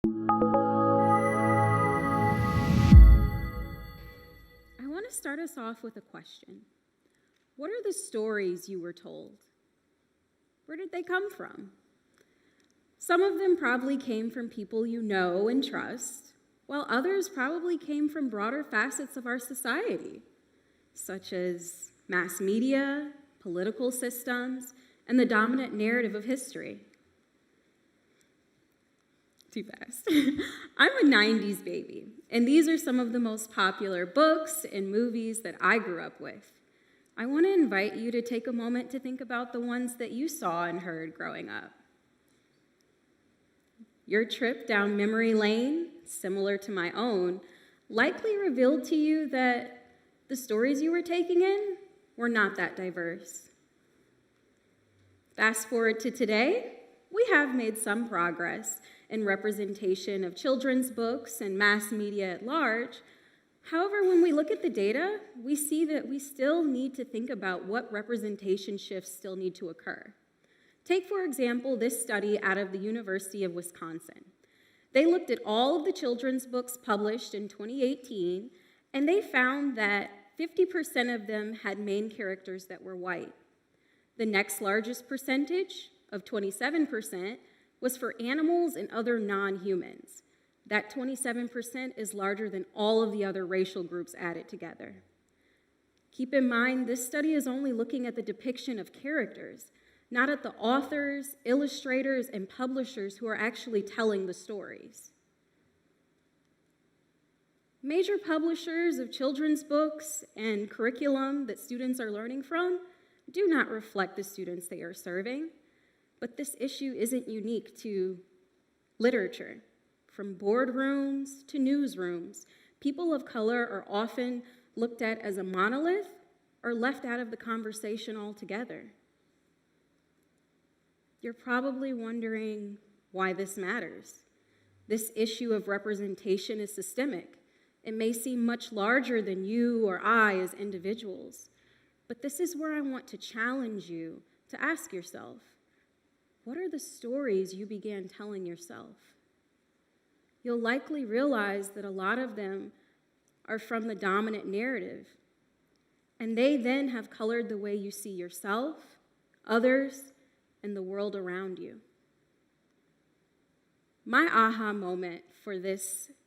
I want to start us off with a question. What are the stories you were told? Where did they come from? Some of them probably came from people you know and trust, while others probably came from broader facets of our society, such as mass media, political systems, and the dominant narrative of history. Too fast. I'm a 90s baby, and these are some of the most popular books and movies that I grew up with. I want to invite you to take a moment to think about the ones that you saw and heard growing up. Your trip down memory lane, similar to my own, likely revealed to you that the stories you were taking in were not that diverse. Fast forward to today, we have made some progress in representation of children's books and mass media at large. However, when we look at the data, we see that we still need to think about what representation shifts still need to occur. Take, for example, this study out of the University of Wisconsin. They looked at all of the children's books published in 2018, and they found that 50% of them had main characters that were white. The next largest percentage, of 27%, was for animals and other non-humans. That 27% is larger than all of the other racial groups added together. Keep in mind, this study is only looking at the depiction of characters, not at the authors, illustrators, and publishers who are actually telling the stories. Major publishers of children's books and curriculum that students are learning from do not reflect the students they are serving, but this issue isn't unique to literature. From boardrooms to newsrooms, people of color are often looked at as a monolith or left out of the conversation altogether. You're probably wondering why this matters. This issue of representation is systemic. It may seem much larger than you or I as individuals, but this is where I want to challenge you to ask yourself, what are the stories you began telling yourself? You'll likely realize that a lot of them are from the dominant narrative, and they then have colored the way you see yourself, others, and the world around you. My aha moment for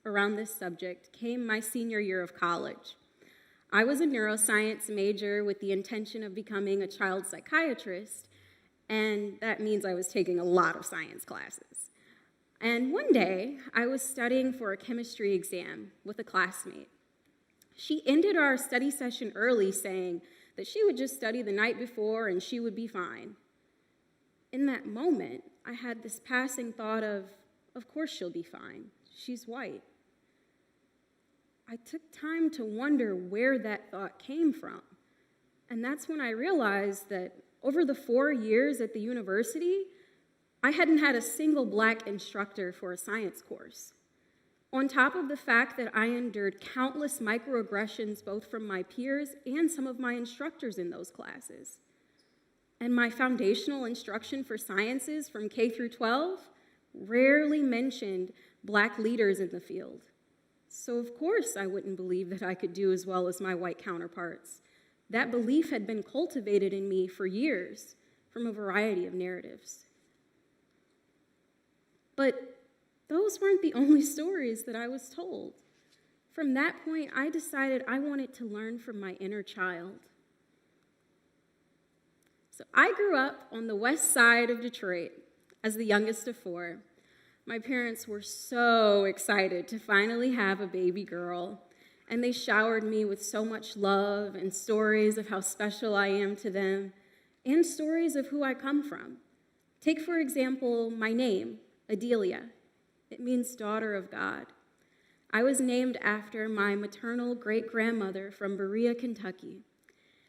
around this subject came my senior year of college. I was a neuroscience major with the intention of becoming a child psychiatrist, and that means I was taking a lot of science classes. And one day, I was studying for a chemistry exam with a classmate. She ended our study session early, saying that she would just study the night before and she would be fine. In that moment, I had this passing thought of course she'll be fine. She's white. I took time to wonder where that thought came from. And that's when I realized that over the 4 years at the university, I hadn't had a single black instructor for a science course. On top of the fact that I endured countless microaggressions both from my peers and some of my instructors in those classes. And my foundational instruction for sciences from K through 12 rarely mentioned black leaders in the field. So of course I wouldn't believe that I could do as well as my white counterparts. That belief had been cultivated in me for years from a variety of narratives. But those weren't the only stories that I was told. From that point, I decided I wanted to learn from my inner child. So I grew up on the west side of Detroit as the youngest of 4. My parents were so excited to finally have a baby girl, and they showered me with so much love and stories of how special I am to them, and stories of who I come from. Take, for example, my name, Adelia. It means daughter of God. I was named after my maternal great-grandmother from Berea, Kentucky.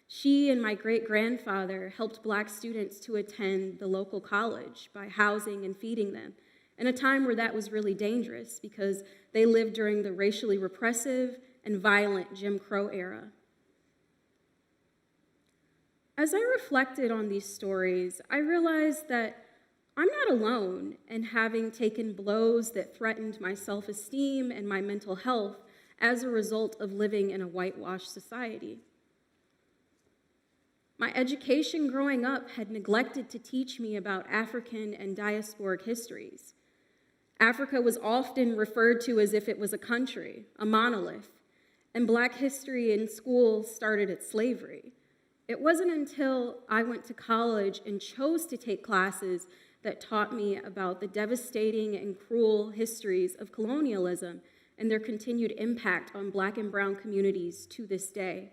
She and my great-grandfather helped black students to attend the local college by housing and feeding them, in a time where that was really dangerous because they lived during the racially repressive and violent Jim Crow era. As I reflected on these stories, I realized that I'm not alone in having taken blows that threatened my self-esteem and my mental health as a result of living in a whitewashed society. My education growing up had neglected to teach me about African and diasporic histories. Africa was often referred to as if it was a country, a monolith, and Black history in school started at slavery. It wasn't until I went to college and chose to take classes that taught me about the devastating and cruel histories of colonialism and their continued impact on Black and brown communities to this day.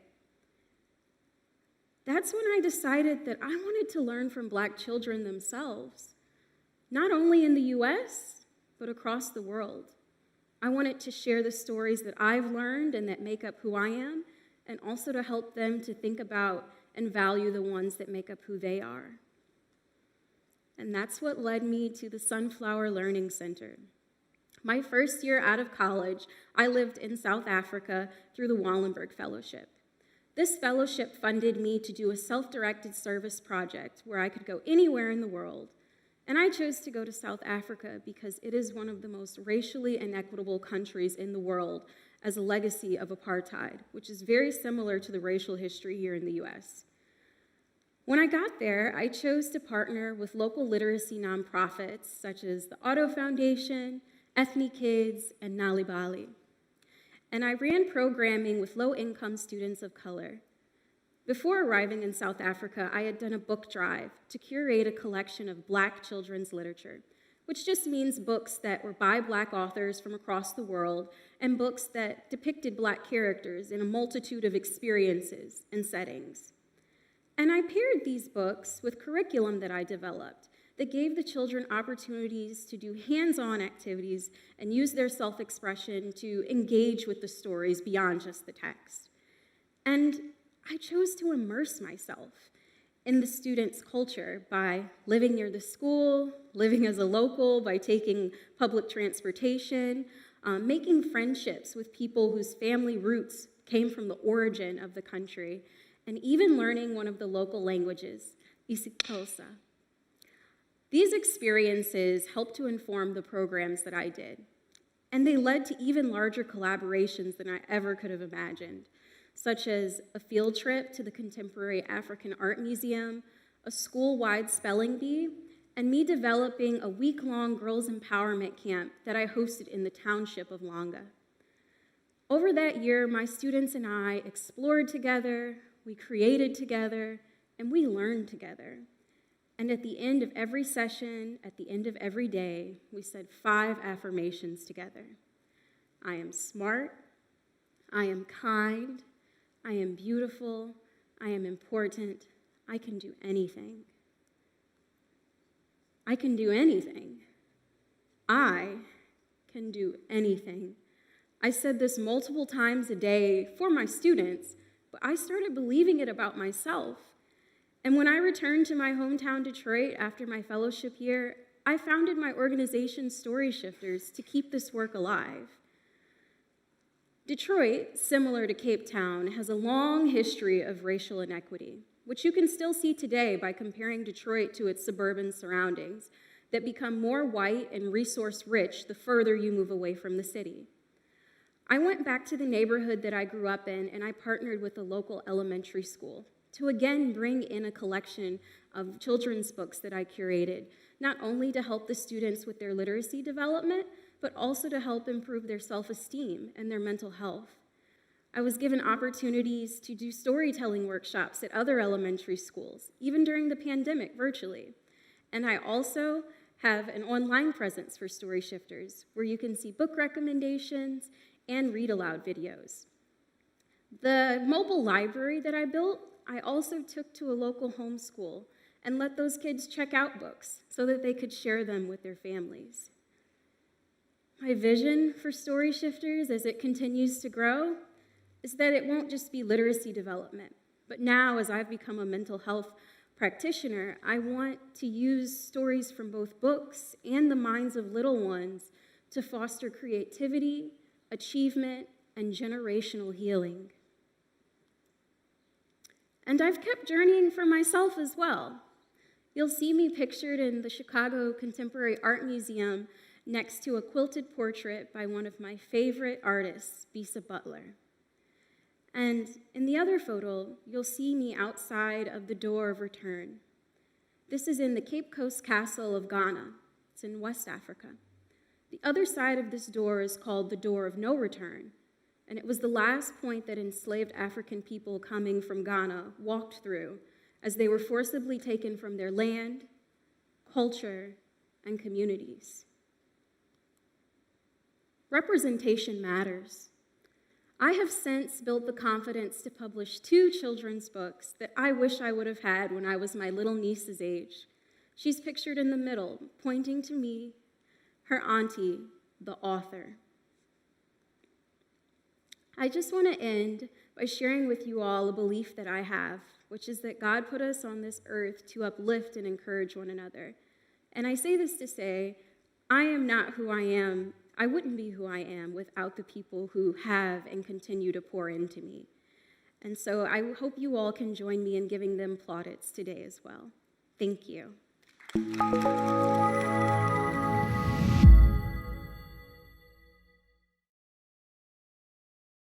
That's when I decided that I wanted to learn from Black children themselves, not only in the US, but across the world. I wanted to share the stories that I've learned and that make up who I am, and also to help them to think about and value the ones that make up who they are. And that's what led me to the Sunflower Learning Center. My first year out of college, I lived in South Africa through the Wallenberg Fellowship. This fellowship funded me to do a self-directed service project where I could go anywhere in the world. And I chose to go to South Africa because it is one of the most racially inequitable countries in the world as a legacy of apartheid, which is very similar to the racial history here in the US. When I got there, I chose to partner with local literacy nonprofits such as the Auto Foundation, Ethnic Kids, and Nalibali. And I ran programming with low-income students of color. Before arriving in South Africa, I had done a book drive to curate a collection of Black children's literature, which just means books that were by Black authors from across the world and books that depicted Black characters in a multitude of experiences and settings. And I paired these books with curriculum that I developed that gave the children opportunities to do hands-on activities and use their self-expression to engage with the stories beyond just the text. And I chose to immerse myself in the students' culture by living near the school, living as a local, by taking public transportation, making friendships with people whose family roots came from the origin of the country, and even learning one of the local languages, isiXhosa. These experiences helped to inform the programs that I did, and they led to even larger collaborations than I ever could have imagined, such as a field trip to the Contemporary African Art Museum, a school-wide spelling bee, and me developing a week-long girls' empowerment camp that I hosted in the township of Langa. Over that year, my students and I explored together, we created together, and we learned together. And at the end of every session, at the end of every day, we said 5 affirmations together. I am smart, I am kind, I am beautiful, I am important, I can do anything. I can do anything. I can do anything. I said this multiple times a day for my students, but I started believing it about myself. And when I returned to my hometown, Detroit, after my fellowship year, I founded my organization, Story Shifters, to keep this work alive. Detroit, similar to Cape Town, has a long history of racial inequity, which you can still see today by comparing Detroit to its suburban surroundings that become more white and resource-rich the further you move away from the city. I went back to the neighborhood that I grew up in, and I partnered with a local elementary school to again bring in a collection of children's books that I curated, not only to help the students with their literacy development, but also to help improve their self-esteem and their mental health. I was given opportunities to do storytelling workshops at other elementary schools, even during the pandemic, virtually. And I also have an online presence for Story Shifters, where you can see book recommendations and read aloud videos. The mobile library that I built, I also took to a local homeschool and let those kids check out books so that they could share them with their families. My vision for Story Shifters as it continues to grow is that it won't just be literacy development, but now as I've become a mental health practitioner, I want to use stories from both books and the minds of little ones to foster creativity, achievement, and generational healing. And I've kept journeying for myself as well. You'll see me pictured in the Chicago Contemporary Art Museum next to a quilted portrait by one of my favorite artists, Bisa Butler. And in the other photo, you'll see me outside of the Door of Return. This is in the Cape Coast Castle of Ghana. It's in West Africa. The other side of this door is called the Door of No Return, and it was the last point that enslaved African people coming from Ghana walked through as they were forcibly taken from their land, culture, and communities. Representation matters. I have since built the confidence to publish 2 children's books that I wish I would have had when I was my little niece's age. She's pictured in the middle, pointing to me, her auntie, the author. I just want to end by sharing with you all a belief that I have, which is that God put us on this earth to uplift and encourage one another. And I say this to say, I am not who I am. I wouldn't be who I am without the people who have and continue to pour into me. And so I hope you all can join me in giving them plaudits today as well. Thank you.